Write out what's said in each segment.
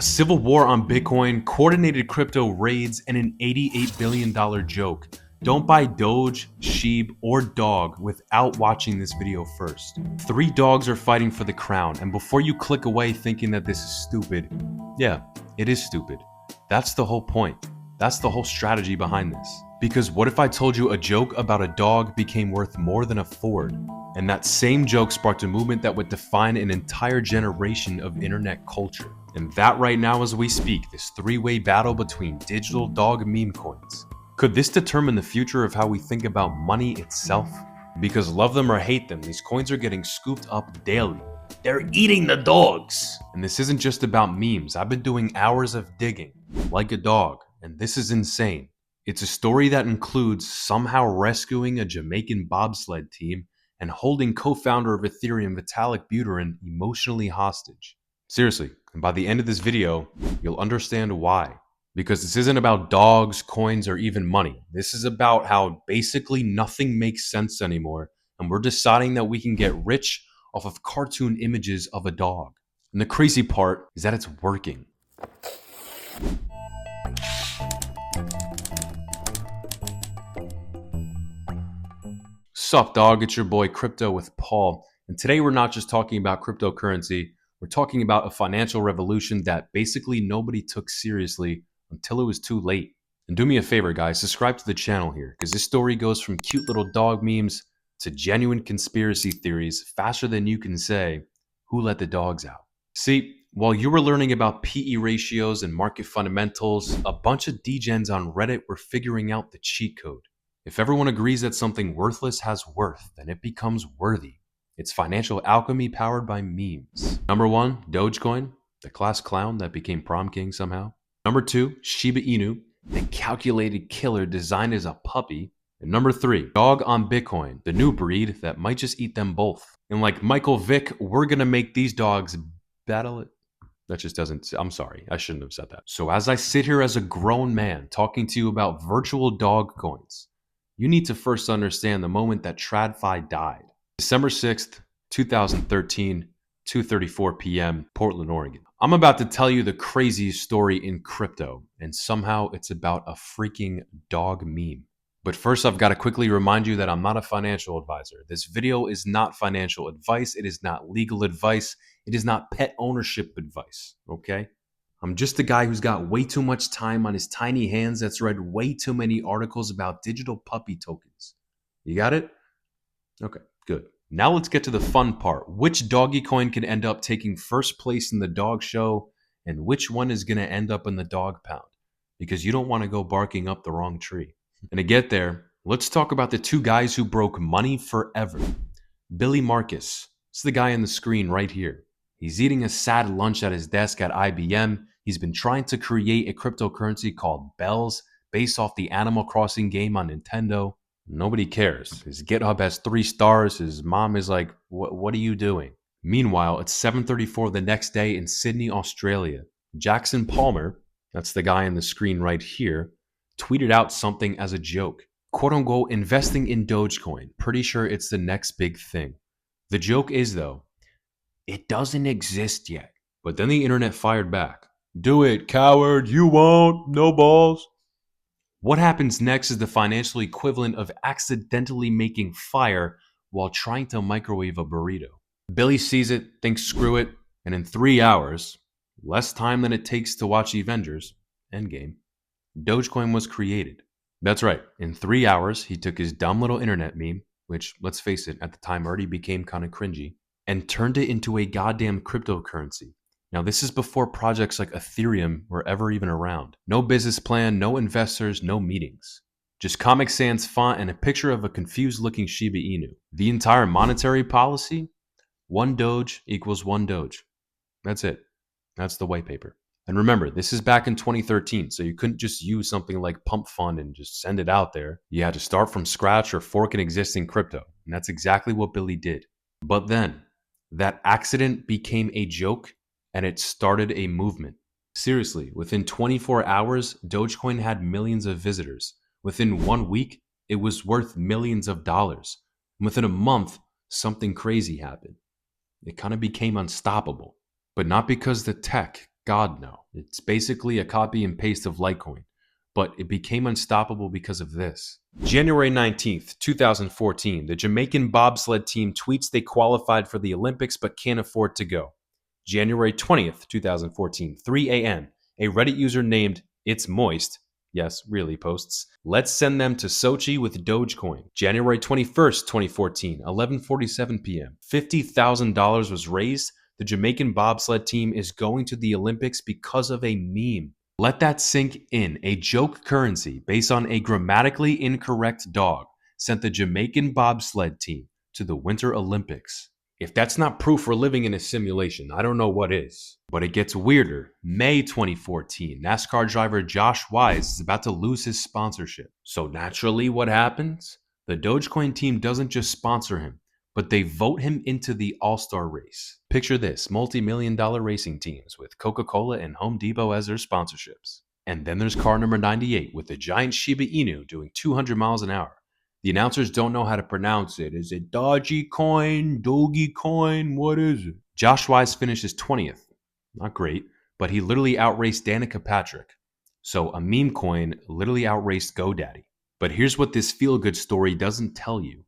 A civil war on Bitcoin, coordinated crypto raids, and an $88 billion joke. Don't buy Doge, SHIB, or DOG without watching this video first. 3 dogs are fighting for the crown, and before you click away thinking that this is stupid, yeah, it is stupid. That's the whole point. That's the whole strategy behind this. Because what if I told you a joke about a dog became worth more than a Ford? And that same joke sparked a movement that would define an entire generation of internet culture. And that right now as we speak, this 3-way battle between digital dog meme coins. Could this determine the future of how we think about money itself? Because love them or hate them, these coins are getting scooped up daily. They're eating the dogs! And this isn't just about memes. I've been doing hours of digging, like a dog, and this is insane. It's a story that includes somehow rescuing a Jamaican bobsled team and holding co-founder of Ethereum Vitalik Buterin emotionally hostage. Seriously, and by the end of this video, you'll understand why. Because this isn't about dogs, coins, or even money. This is about how basically nothing makes sense anymore, and we're deciding that we can get rich off of cartoon images of a dog. And the crazy part is that it's working. Sup dog, it's your boy Crypto with Paul, and today we're not just talking about cryptocurrency, we're talking about a financial revolution that basically nobody took seriously until it was too late. And do me a favor guys, subscribe to the channel here, because this story goes from cute little dog memes to genuine conspiracy theories faster than you can say, who let the dogs out? See, while you were learning about PE ratios and market fundamentals, a bunch of degens on Reddit were figuring out the cheat code. If everyone agrees that something worthless has worth, then it becomes worthy. It's financial alchemy powered by memes. Number 1, Dogecoin, the class clown that became prom king somehow. Number 2, Shiba Inu, the calculated killer designed as a puppy. And number 3, dog on Bitcoin, the new breed that might just eat them both. And like Michael Vick, we're gonna make these dogs battle it. That just doesn't, I'm sorry, I shouldn't have said that. So as I sit here as a grown man talking to you about virtual dog coins, you need to first understand the moment that TradFi died. December 6th, 2013, 2:34 p.m., Portland, Oregon. I'm about to tell you the craziest story in crypto, and somehow it's about a freaking dog meme. But first, I've got to quickly remind you that I'm not a financial advisor. This video is not financial advice. It is not legal advice. It is not pet ownership advice, okay? I'm just a guy who's got way too much time on his tiny hands that's read way too many articles about digital puppy tokens. You got it? Okay, good. Now let's get to the fun part. Which doggy coin can end up taking first place in the dog show, and which one is going to end up in the dog pound? Because you don't want to go barking up the wrong tree. And to get there, let's talk about the 2 guys who broke money forever. Billy Marcus. It's the guy on the screen right here. He's eating a sad lunch at his desk at IBM. He's been trying to create a cryptocurrency called Bells based off the Animal Crossing game on Nintendo. Nobody cares. His GitHub has 3 stars. His mom is like, what are you doing? Meanwhile, it's 7:34 the next day in Sydney, Australia. Jackson Palmer, that's the guy on the screen right here, tweeted out something as a joke. Quote unquote, investing in Dogecoin. Pretty sure it's the next big thing. The joke is though, it doesn't exist yet. But then the internet fired back. Do it, coward. You won't. No balls. What happens next is the financial equivalent of accidentally making fire while trying to microwave a burrito. Billy sees it, thinks screw it, and in 3 hours, less time than it takes to watch Avengers Endgame, Dogecoin was created. That's right, in 3 hours, he took his dumb little internet meme, which, let's face it, at the time already became kind of cringy, and turned it into a goddamn cryptocurrency. Now, this is before projects like Ethereum were ever even around. No business plan, no investors, no meetings. Just Comic Sans font and a picture of a confused-looking Shiba Inu. The entire monetary policy? 1 Doge equals 1 Doge. That's it. That's the white paper. And remember, this is back in 2013, so you couldn't just use something like Pump Fund and just send it out there. You had to start from scratch or fork an existing crypto. And that's exactly what Billy did. But then, that accident became a joke, and it started a movement. Seriously, within 24 hours, Dogecoin had millions of visitors. Within 1 week, it was worth millions of dollars. And within a month, something crazy happened. It kind of became unstoppable. But not because the tech God, no. It's basically a copy and paste of Litecoin, but it became unstoppable because of this. January 19th, 2014, the Jamaican bobsled team tweets they qualified for the Olympics but can't afford to go. January 20th, 2014, 3 a.m., a Reddit user named It's Moist, yes, really, posts, let's send them to Sochi with Dogecoin. January 21st, 2014, 11:47 p.m., $50,000 was raised. The Jamaican bobsled team is going to the Olympics because of a meme. Let that sink in. A joke currency based on a grammatically incorrect dog sent the Jamaican bobsled team to the Winter Olympics. If that's not proof we're living in a simulation, I don't know what is. But it gets weirder. May 2014, NASCAR driver Josh Wise is about to lose his sponsorship. So naturally, what happens? The Dogecoin team doesn't just sponsor him, but they vote him into the All-Star race. Picture this, multi-million-dollar racing teams with Coca-Cola and Home Depot as their sponsorships. And then there's car number 98 with the giant Shiba Inu doing 200 miles an hour. The announcers don't know how to pronounce it. Is it Dogecoin, Dogecoin? What is it? Josh Wise finishes 20th. Not great, but he literally outraced Danica Patrick. So a meme coin literally outraced GoDaddy. But here's what this feel-good story doesn't tell you.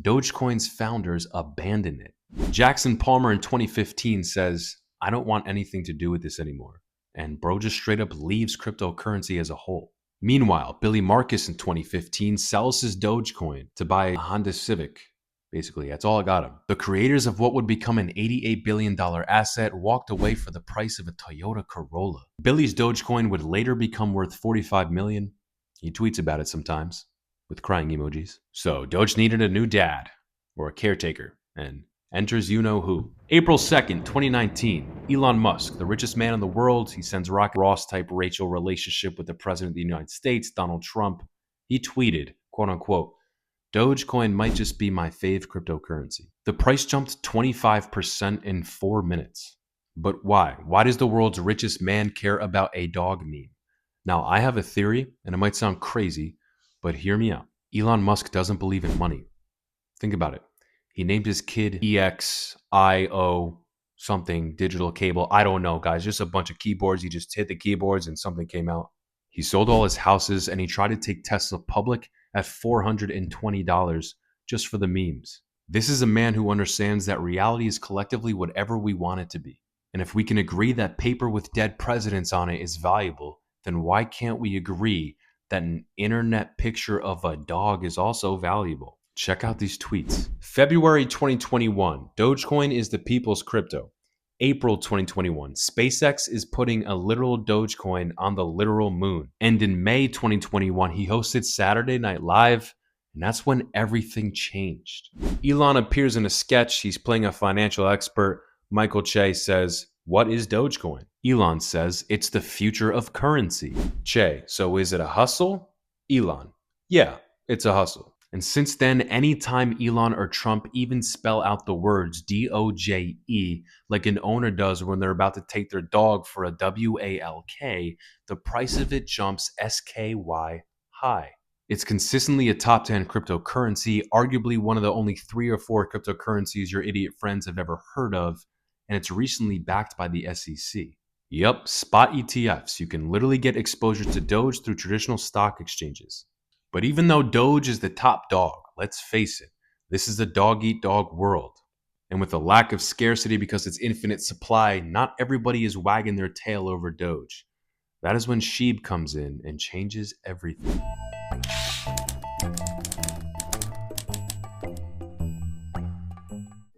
Dogecoin's founders abandoned it. Jackson Palmer in 2015 says, I don't want anything to do with this anymore. And bro just straight up leaves cryptocurrency as a whole. Meanwhile, Billy Marcus in 2015 sells his Dogecoin to buy a Honda Civic. Basically, that's all it got him. The creators of what would become an $88 billion asset walked away for the price of a Toyota Corolla. Billy's Dogecoin would later become worth $45 million. He tweets about it sometimes, with crying emojis. So, Doge needed a new dad, or a caretaker, and enters you-know-who. April 2nd, 2019, Elon Musk, the richest man in the world, he sends Rock Ross-type Rachel relationship with the President of the United States, Donald Trump. He tweeted, quote-unquote, Dogecoin might just be my fave cryptocurrency. The price jumped 25% in 4 minutes. But why? Why does the world's richest man care about a dog meme? Now, I have a theory, and it might sound crazy, but hear me out. Elon Musk doesn't believe in money. Think about it. He named his kid EXIO something, digital cable. I don't know, guys. Just a bunch of keyboards. He just hit the keyboards and something came out. He sold all his houses and he tried to take Tesla public at $420 just for the memes. This is a man who understands that reality is collectively whatever we want it to be. And if we can agree that paper with dead presidents on it is valuable, then why can't we agree that an internet picture of a dog is also valuable? Check out these tweets. February 2021, Dogecoin is the people's crypto. April 2021, SpaceX is putting a literal Dogecoin on the literal moon. And in May 2021, he hosted Saturday Night Live, and that's when everything changed. Elon appears in a sketch. He's playing a financial expert. Michael Che says, what is Dogecoin? Elon says, it's the future of currency. Che, so is it a hustle? Elon, yeah, it's a hustle. And since then, anytime Elon or Trump even spell out the words DOGE like an owner does when they're about to take their dog for a WALK, the price of it jumps SKY high. It's consistently a top 10 cryptocurrency, arguably one of the only 3 or 4 cryptocurrencies your idiot friends have ever heard of, and it's recently backed by the SEC. Yup, spot ETFs. You can literally get exposure to Doge through traditional stock exchanges. But even though Doge is the top dog, let's face it, this is a dog-eat-dog world. And with a lack of scarcity because it's infinite supply, not everybody is wagging their tail over Doge. That is when SHIB comes in and changes everything.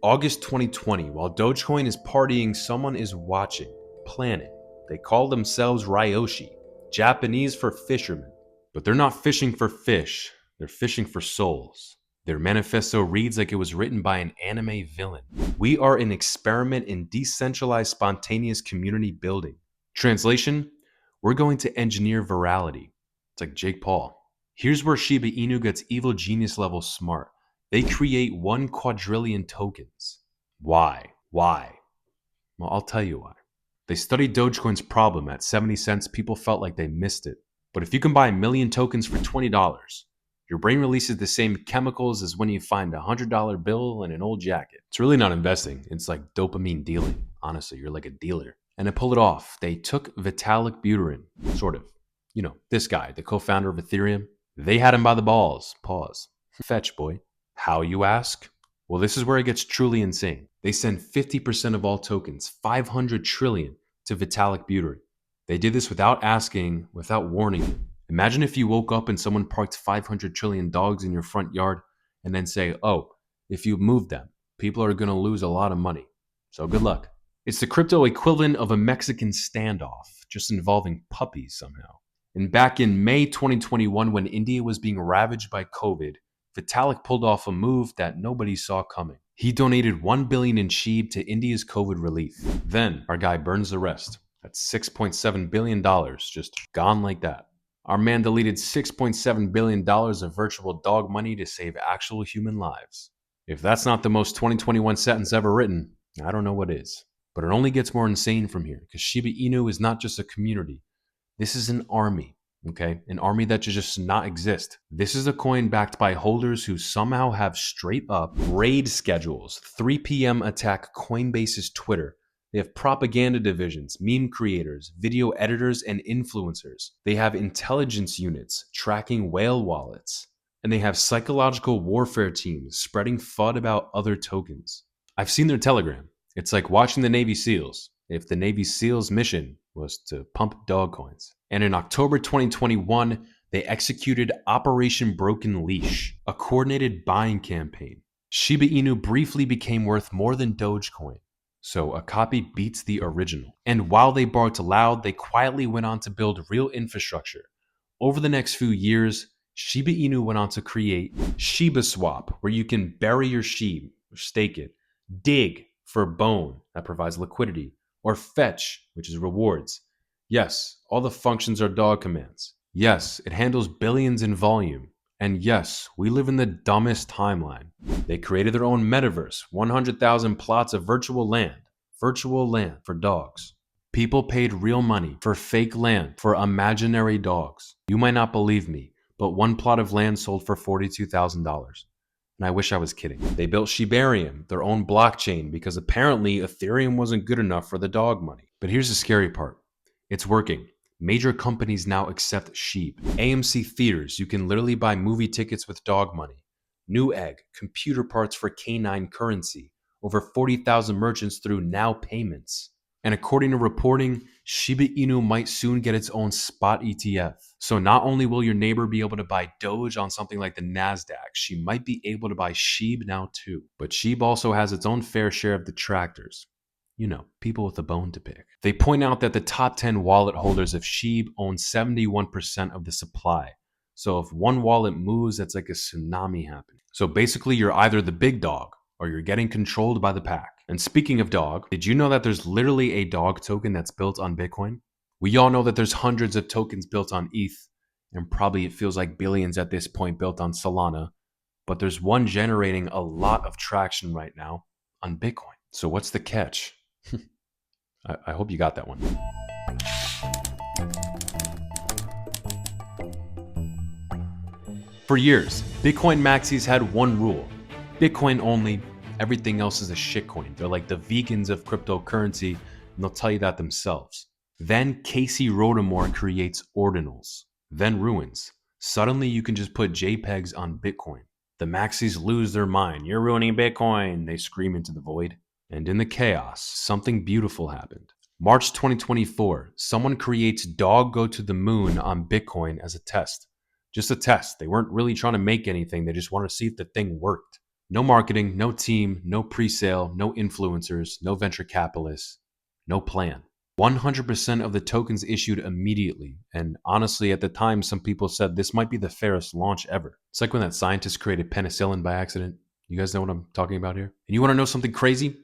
August 2020, while Dogecoin is partying, someone is watching, planning. They call themselves Ryoshi, Japanese for fishermen. But they're not fishing for fish, they're fishing for souls. Their manifesto reads like it was written by an anime villain. We are an experiment in decentralized spontaneous community building. Translation, we're going to engineer virality. It's like Jake Paul. Here's where Shiba Inu gets evil genius level smart. They create 1 quadrillion tokens. Why? Why? Well, I'll tell you why. They studied Dogecoin's problem. At 70 cents, people felt like they missed it. But if you can buy 1 million tokens for $20, your brain releases the same chemicals as when you find a $100 bill in an old jacket. It's really not investing. It's like dopamine dealing. Honestly, you're like a dealer. And to pull it off, they took Vitalik Buterin, sort of. You know, this guy, the co-founder of Ethereum. They had him by the balls. Pause. Fetch, boy. How, you ask? Well, this is where it gets truly insane. They send 50% of all tokens, 500 trillion, to Vitalik Buterin. They did this without asking, without warning you. Imagine if you woke up and someone parked 500 trillion dogs in your front yard and then say, oh, if you move them, people are going to lose a lot of money. So good luck. It's the crypto equivalent of a Mexican standoff, just involving puppies somehow. And back in May 2021, when India was being ravaged by COVID, Vitalik pulled off a move that nobody saw coming. He donated 1 billion in SHIB to India's COVID relief. Then our guy burns the rest. That's $6.7 billion, just gone like that. Our man deleted $6.7 billion of virtual dog money to save actual human lives. If that's not the most 2021 sentence ever written, I don't know what is. But it only gets more insane from here, because Shiba Inu is not just a community. This is an army, okay? An army that should just not exist. This is a coin backed by holders who somehow have straight up raid schedules. 3 p.m. attack Coinbase's Twitter. They have propaganda divisions, meme creators, video editors, and influencers. They have intelligence units tracking whale wallets. And they have psychological warfare teams spreading FUD about other tokens. I've seen their Telegram. It's like watching the Navy SEALs if the Navy SEALs mission was to pump dog coins. And in October 2021, they executed Operation Broken Leash, a coordinated buying campaign. Shiba Inu briefly became worth more than Dogecoin. So a copy beats the original. And while they barked loud, they quietly went on to build real infrastructure. Over the next few years, Shiba Inu went on to create Shiba Swap, where you can bury your SHIB, or stake it, dig for bone, that provides liquidity, or fetch, which is rewards. Yes, all the functions are dog commands. Yes, it handles billions in volume. And yes, we live in the dumbest timeline. They created their own metaverse, 100,000 plots of virtual land for dogs. People paid real money for fake land for imaginary dogs. You might not believe me, but one plot of land sold for $42,000. And I wish I was kidding. They built Shibarium, their own blockchain, because apparently Ethereum wasn't good enough for the dog money. But here's the scary part. It's working. Major companies now accept SHIB. AMC theaters, you can literally buy movie tickets with dog money. Newegg, computer parts for canine currency. Over 40,000 merchants through Now Payments. And according to reporting, Shiba Inu might soon get its own spot ETF. So not only will your neighbor be able to buy Doge on something like the NASDAQ, she might be able to buy SHIB now too. But SHIB also has its own fair share of detractors. You know, people with a bone to pick. They point out that the top 10 wallet holders of SHIB own 71% of the supply. So if one wallet moves, that's like a tsunami happening. So basically, you're either the big dog or you're getting controlled by the pack. And speaking of dog, did you know that there's literally a dog token that's built on Bitcoin? We all know that there's hundreds of tokens built on ETH, and probably it feels like billions at this point built on Solana. But there's one generating a lot of traction right now on Bitcoin. So what's the catch? I hope you got that one. For years, Bitcoin maxis had one rule. Bitcoin only, everything else is a shitcoin. They're like the vegans of cryptocurrency, and they'll tell you that themselves. Then Casey Rodarmore creates ordinals, then ruins. Suddenly you can just put JPEGs on Bitcoin. The maxis lose their mind. You're ruining Bitcoin, they scream into the void. And in the chaos, something beautiful happened. March 2024, someone creates Dog Go to the Moon on Bitcoin as a test. Just a test. They weren't really trying to make anything. They just wanted to see if the thing worked. No marketing, no team, no pre-sale, no influencers, no venture capitalists, no plan. 100% of the tokens issued immediately. And honestly, at the time, some people said this might be the fairest launch ever. It's like when that scientist created penicillin by accident. You guys know what I'm talking about here? And you want to know something crazy?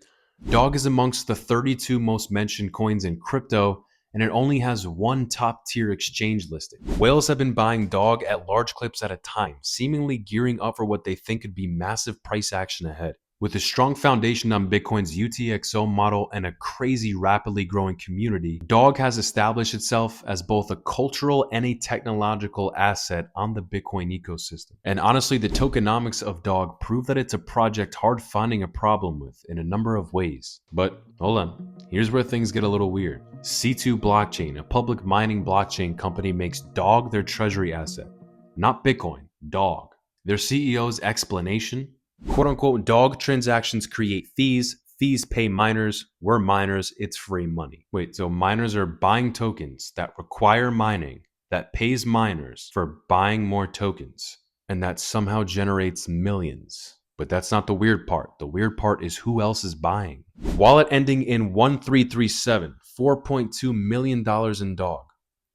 Dog is amongst the 32 most mentioned coins in crypto, and it only has one top-tier exchange listing. Whales have been buying Dog at large clips at a time, seemingly gearing up for what they think could be massive price action ahead. With a strong foundation on Bitcoin's UTXO model and a crazy rapidly growing community, DOG has established itself as both a cultural and a technological asset on the Bitcoin ecosystem. And honestly, the tokenomics of DOG prove that it's a project hard finding a problem with in a number of ways. But hold on, here's where things get a little weird. C2 Blockchain, a public mining blockchain company, makes DOG their treasury asset. Not Bitcoin, DOG. Their CEO's explanation: quote unquote, DOG transactions create fees. Fees pay miners. We're miners. It's free money. Wait, so miners are buying tokens that require mining that pays miners for buying more tokens, and that somehow generates millions. But that's not the weird part. The weird part is who else is buying. Wallet ending in 1337, $4.2 million in DOG.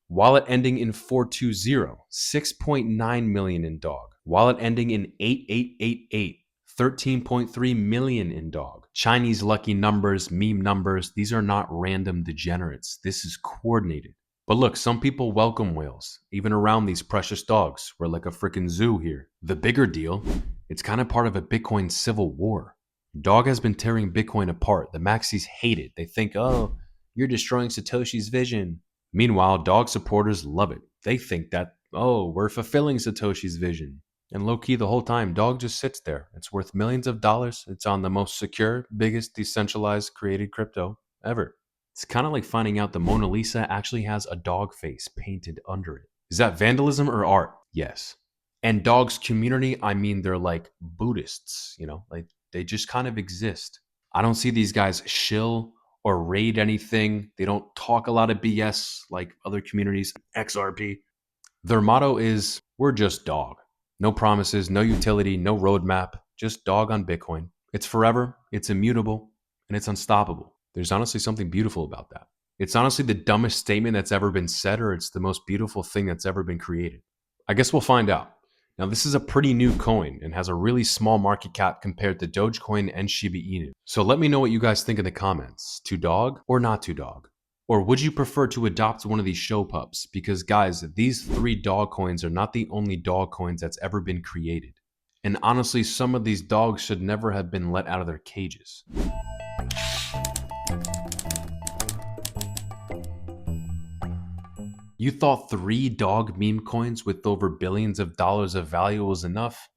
Wallet ending in 420, $6.9 million in DOG. Wallet ending in 8888, $13.3 million in DOG. Chinese lucky numbers, meme numbers, these are not random degenerates. This is coordinated. But look, some people welcome whales, even around these precious dogs. We're like a freaking zoo here. The bigger deal, it's kind of part of a Bitcoin civil war. DOG has been tearing Bitcoin apart. The maxis hate it. They think, oh, you're destroying Satoshi's vision. Meanwhile, DOG supporters love it. They think that, oh, we're fulfilling Satoshi's vision. And low-key, the whole time, DOG just sits there. It's worth millions of dollars. It's on the most secure, biggest decentralized created crypto ever. It's kind of like finding out the Mona Lisa actually has a dog face painted under it. Is that vandalism or art? Yes. And DOG's community, I mean, they're like Buddhists, like they just kind of exist. I don't see these guys shill or raid anything. They don't talk a lot of BS like other communities, XRP. Their motto is, we're just DOG. No promises, no utility, no roadmap, just DOG on Bitcoin. It's forever, it's immutable, and it's unstoppable. There's honestly something beautiful about that. It's honestly the dumbest statement that's ever been said, or it's the most beautiful thing that's ever been created. I guess we'll find out. Now, this is a pretty new coin and has a really small market cap compared to Dogecoin and Shiba Inu. So let me know what you guys think in the comments. To DOG or not to DOG? Or would you prefer to adopt one of these show pups? Because guys, these 3 DOG coins are not the only DOG coins that's ever been created. And honestly, some of these dogs should never have been let out of their cages. You thought 3 DOG meme coins with over billions of dollars of value was enough?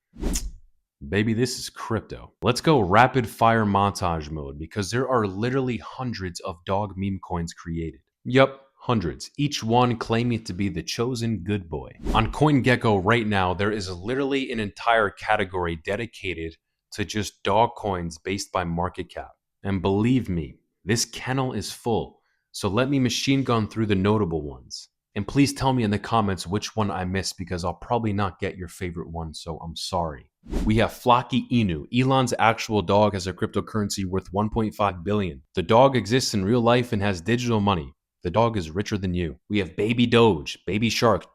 Baby, this is crypto. Let's go rapid fire montage mode because there are literally hundreds of DOG meme coins created. Yup, hundreds, each one claiming to be the chosen good boy. On CoinGecko right now, there is literally an entire category dedicated to just DOG coins based by market cap. And believe me, this kennel is full. So let me machine gun through the notable ones. And please tell me in the comments which one I missed because I'll probably not get your favorite one, so I'm sorry. We have Flocky Inu. Elon's actual dog has a cryptocurrency worth 1.5 billion. The dog exists in real life and has digital money. The dog is richer than you. We have Baby Doge, Baby Shark,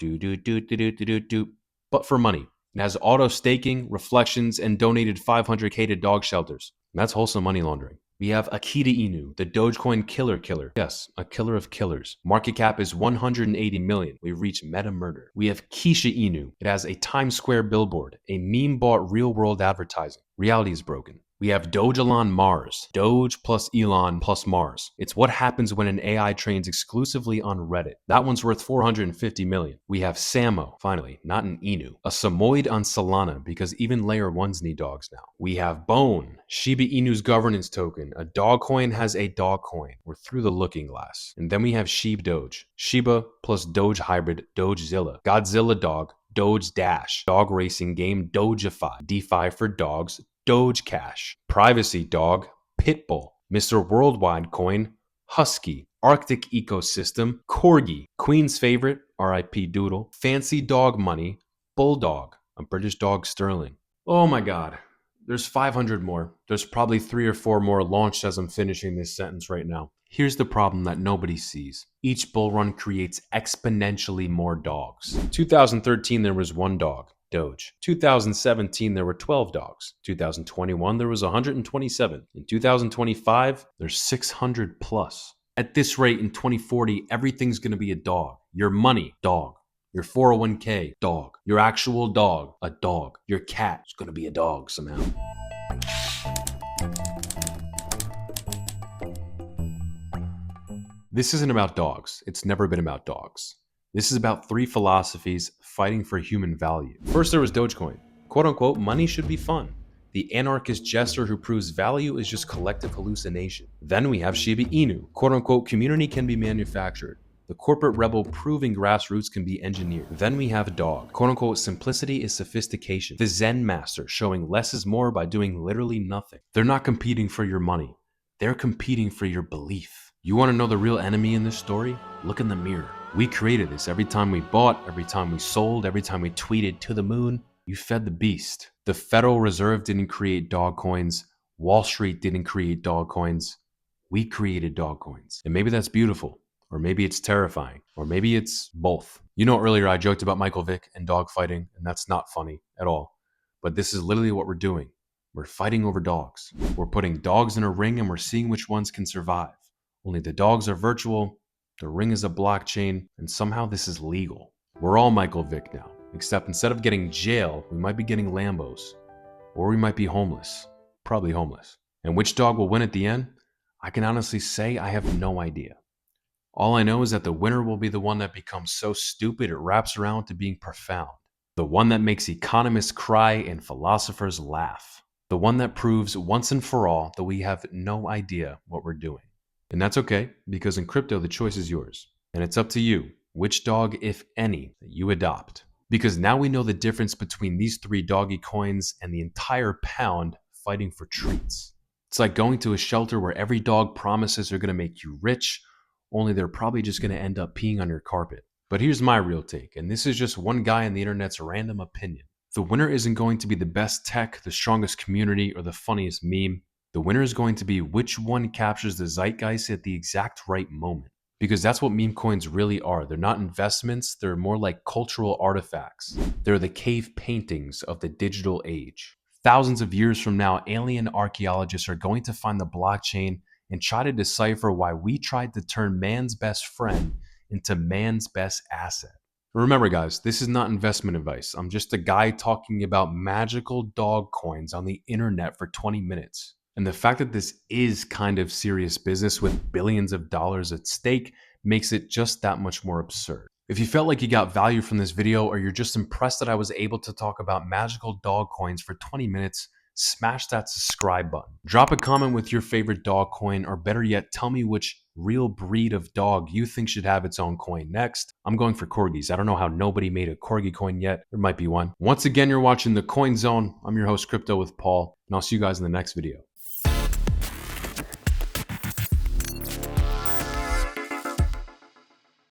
but for money. It has auto staking, reflections, and donated 500k to dog shelters. That's wholesome money laundering. We have Akita Inu, the Dogecoin killer. Yes, a killer of killers. Market cap is 180 million. We reach meta murder. We have Keisha Inu. It has a Times Square billboard, a meme bought real world advertising. Reality is broken. We have Doge Elon Mars. Doge plus Elon plus Mars. It's what happens when an AI trains exclusively on Reddit. That one's worth 450 million. We have Samo, finally, not an Inu. A Samoyed on Solana because even layer 1s need dogs now. We have Bone, Shiba Inu's governance token. A dog coin has a dog coin. We're through the looking glass. And then we have Sheep Doge. Shiba plus Doge hybrid Dogezilla. Godzilla dog. Doge Dash. Dog racing game Dogify. DeFi for dogs. Doge Cash, Privacy Dog, Pitbull, Mr. Worldwide Coin, Husky, Arctic Ecosystem, Corgi, Queen's Favorite, RIP Doodle, Fancy Dog Money, Bulldog, a British dog Sterling. Oh my god, there's 500 more. There's probably 3 or 4 more launched as I'm finishing this sentence right now. Here's the problem that nobody sees. Each bull run creates exponentially more dogs. 2013, there was 1 dog. Doge. 2017, there were 12 dogs. 2021, there was 127. In 2025, there's 600 plus. At this rate, in 2040, everything's going to be a dog. Your money, dog. Your 401k, dog. Your actual dog, a dog. Your cat is going to be a dog somehow. This isn't about dogs. It's never been about dogs. This is about three philosophies fighting for human value. First, there was Dogecoin. Quote unquote, money should be fun. The anarchist jester who proves value is just collective hallucination. Then we have Shiba Inu. Quote unquote, community can be manufactured. The corporate rebel proving grassroots can be engineered. Then we have Dog. Quote unquote, simplicity is sophistication. The Zen master showing less is more by doing literally nothing. They're not competing for your money. They're competing for your belief. You want to know the real enemy in this story? Look in the mirror. We created this. Every time we bought, every time we sold, every time we tweeted to the moon, you fed the beast. The Federal Reserve didn't create dog coins. Wall Street didn't create dog coins. We created dog coins. And maybe that's beautiful, or maybe it's terrifying, or maybe it's both. You know, earlier I joked about Michael Vick and dog fighting, and that's not funny at all. But this is literally what we're doing. We're fighting over dogs. We're putting dogs in a ring and we're seeing which ones can survive. Only the dogs are virtual, the ring is a blockchain, and somehow this is legal. We're all Michael Vick now, except instead of getting jail, we might be getting Lambos. Or we might be homeless. Probably homeless. And which dog will win at the end? I can honestly say I have no idea. All I know is that the winner will be the one that becomes so stupid it wraps around to being profound. The one that makes economists cry and philosophers laugh. The one that proves once and for all that we have no idea what we're doing. And that's okay, because in crypto, the choice is yours. And it's up to you, which dog, if any, that you adopt. Because now we know the difference between these three doggy coins and the entire pound fighting for treats. It's like going to a shelter where every dog promises they're going to make you rich, only they're probably just going to end up peeing on your carpet. But here's my real take, and this is just one guy on the internet's random opinion. The winner isn't going to be the best tech, the strongest community, or the funniest meme. The winner is going to be which one captures the zeitgeist at the exact right moment. Because that's what meme coins really are. They're not investments, they're more like cultural artifacts. They're the cave paintings of the digital age. Thousands of years from now, alien archaeologists are going to find the blockchain and try to decipher why we tried to turn man's best friend into man's best asset. Remember guys, this is not investment advice. I'm just a guy talking about magical dog coins on the internet for 20 minutes. And the fact that this is kind of serious business with billions of dollars at stake makes it just that much more absurd. If you felt like you got value from this video, or you're just impressed that I was able to talk about magical dog coins for 20 minutes, smash that subscribe button. Drop a comment with your favorite dog coin, or better yet, tell me which real breed of dog you think should have its own coin next. I'm going for corgis. I don't know how nobody made a corgi coin yet. There might be one. Once again, you're watching The Coin Zone. I'm your host, Crypto with Paul, and I'll see you guys in the next video.